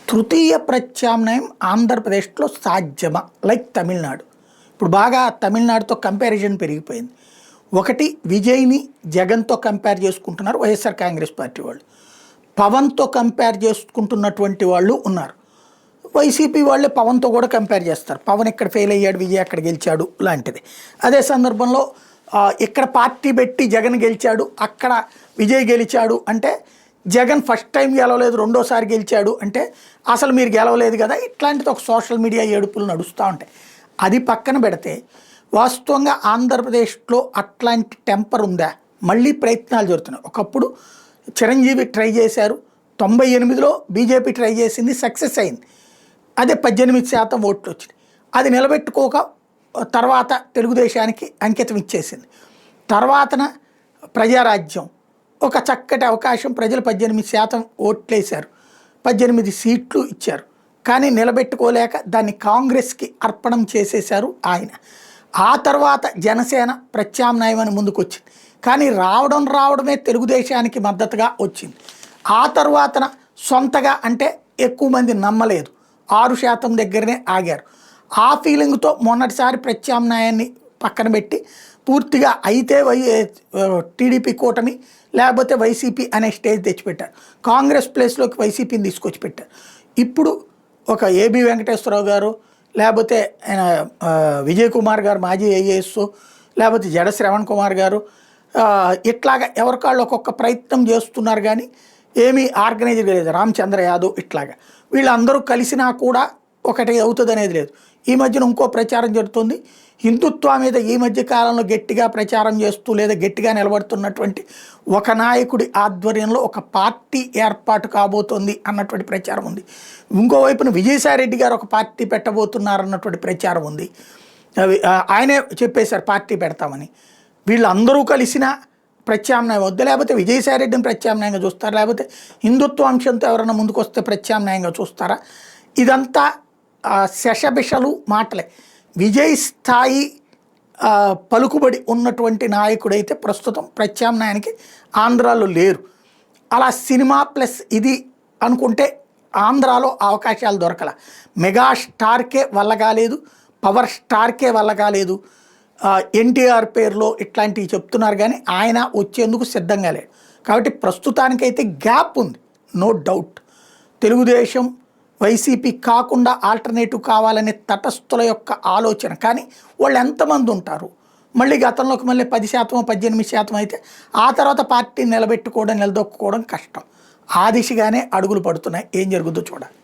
తృతీయ ప్రత్యామ్నాయం ఆంధ్రప్రదేశ్లో సాధ్యమా? లైక్ తమిళనాడు. ఇప్పుడు బాగా తమిళనాడుతో కంపారిజన్ పెరిగిపోయింది. ఒకటి విజయ్ని జగన్తో కంపేర్ చేసుకుంటున్నారు వైఎస్ఆర్ కాంగ్రెస్ పార్టీ వాళ్ళు. పవన్తో కంపేర్ చేసుకుంటున్నటువంటి వాళ్ళు ఉన్నారు. వైసీపీ వాళ్ళే పవన్తో కూడా కంపేర్ చేస్తారు. పవన్ ఇక్కడ ఫెయిల్ అయ్యాడు, విజయ్ అక్కడ గెలిచాడు లాంటిది. అదే సందర్భంలో ఇక్కడ పార్టీ పెట్టి జగన్ గెలిచాడు, అక్కడ విజయ్ గెలిచాడు అంటే జగన్ ఫస్ట్ టైం గెలవలేదు, రెండోసారి గెలిచాడు అంటే అసలు మీరు గెలవలేదు కదా. ఇట్లాంటిది ఒక సోషల్ మీడియా ఏడుపులు నడుస్తూ ఉంటాయి. అది పక్కన పెడితే వాస్తవంగా ఆంధ్రప్రదేశ్లో అట్లాంటి టెంపర్ ఉందా? మళ్ళీ ప్రయత్నాలు జరుగుతున్నాయి. ఒకప్పుడు చిరంజీవి ట్రై చేశారు, 98లో బీజేపీ ట్రై చేసింది, సక్సెస్ అయింది. అదే 18% ఓట్లు వచ్చింది. అది నిలబెట్టుకోక తర్వాత తెలుగుదేశానికి అంకితం ఇచ్చేసింది. తర్వాతన ప్రజారాజ్యం ఒక చక్కటి అవకాశం, ప్రజలు 18% ఓట్లేశారు, 18 సీట్లు ఇచ్చారు. కానీ నిలబెట్టుకోలేక దాన్ని కాంగ్రెస్కి అర్పణం చేసేశారు ఆయన. ఆ తర్వాత జనసేన ప్రత్యామ్నాయం అని ముందుకు వచ్చింది. కానీ రావడమే తెలుగుదేశానికి మద్దతుగా వచ్చింది. ఆ తర్వాతన సొంతగా అంటే ఎక్కువ మంది నమ్మలేదు, 6% దగ్గరనే ఆగారు. ఆ ఫీలింగ్తో మొన్నటిసారి ప్రత్యామ్నాయాన్ని పక్కన పెట్టి పూర్తిగా అయితే టీడీపీ కూటమి లేకపోతే వైసీపీ అనే స్టేజ్ తెచ్చిపెట్టారు. కాంగ్రెస్ ప్లేస్లోకి వైసీపీని తీసుకొచ్చి పెట్టారు. ఇప్పుడు ఒక ఏబి వెంకటేశ్వరరావు గారు, లేకపోతే విజయ్ కుమార్ గారు మాజీ ఐఏఎస్, లేకపోతే జడ శ్రవణ్ కుమార్ గారు, ఇట్లాగా ఎవరికాళ్ళు ఒక్కొక్క ప్రయత్నం చేస్తున్నారు. కానీ ఏమీ ఆర్గనైజ్డ్ లేదు. రామచంద్ర యాదవ్ ఇట్లాగా వీళ్ళందరూ కలిసినా కూడా ఒకటి అవుతుంది అనేది లేదు. ఈ మధ్యన ఇంకో ప్రచారం జరుగుతుంది. హిందుత్వం మీద ఈ మధ్య కాలంలో గట్టిగా ప్రచారం చేస్తూ లేదా గట్టిగా నిలబడుతున్నటువంటి ఒక నాయకుడి ఆధ్వర్యంలో ఒక పార్టీ ఏర్పాటు కాబోతోంది అన్నటువంటి ప్రచారం ఉంది. ఇంకోవైపున విజయసాయిరెడ్డి గారు ఒక పార్టీ పెట్టబోతున్నారన్నటువంటి ప్రచారం ఉంది. ఆయనే చెప్పేశారు పార్టీ పెడతామని. వీళ్ళందరూ కలిసిన ప్రత్యామ్నాయం వద్దు, లేకపోతే విజయసాయిరెడ్డిని ప్రత్యామ్నాయంగా చూస్తారా, లేకపోతే హిందుత్వ అంశంతో ఎవరైనా ముందుకు వస్తే ప్రత్యామ్నాయంగా చూస్తారా? ఇదంతా శషబిషలు మాటలే. విజయ్ స్థాయి పలుకుబడి ఉన్నటువంటి నాయకుడైతే ప్రస్తుతం ప్రత్యామ్నాయానికి ఆంధ్రాలో లేరు. అలా సినిమా ప్లస్ ఇది అనుకుంటే ఆంధ్రాలో అవకాశాలు దొరకల. మెగా స్టార్కే వల్ల కాలేదు, పవర్ స్టార్కే వల్ల కాలేదు. ఎన్టీఆర్ పేరులో ఇట్లాంటివి చెప్తున్నారు కానీ ఆయన వచ్చేందుకు సిద్ధంగా లేడు. కాబట్టి ప్రస్తుతానికైతే గ్యాప్ ఉంది, నో డౌట్. తెలుగుదేశం వైసీపీ కాకుండా ఆల్టర్నేటివ్ కావాలనే తటస్థుల యొక్క ఆలోచన. కానీ వాళ్ళు ఎంతమంది ఉంటారు? మళ్ళీ గతంలోకి మళ్ళీ 10%, 18% అయితే ఆ తర్వాత పార్టీని నిలబెట్టుకోవడం, నిలదొక్కుకోవడం కష్టం. ఆ దిశగానే అడుగులు పడుతున్నాయి. ఏం జరుగుతుందో చూడాలి.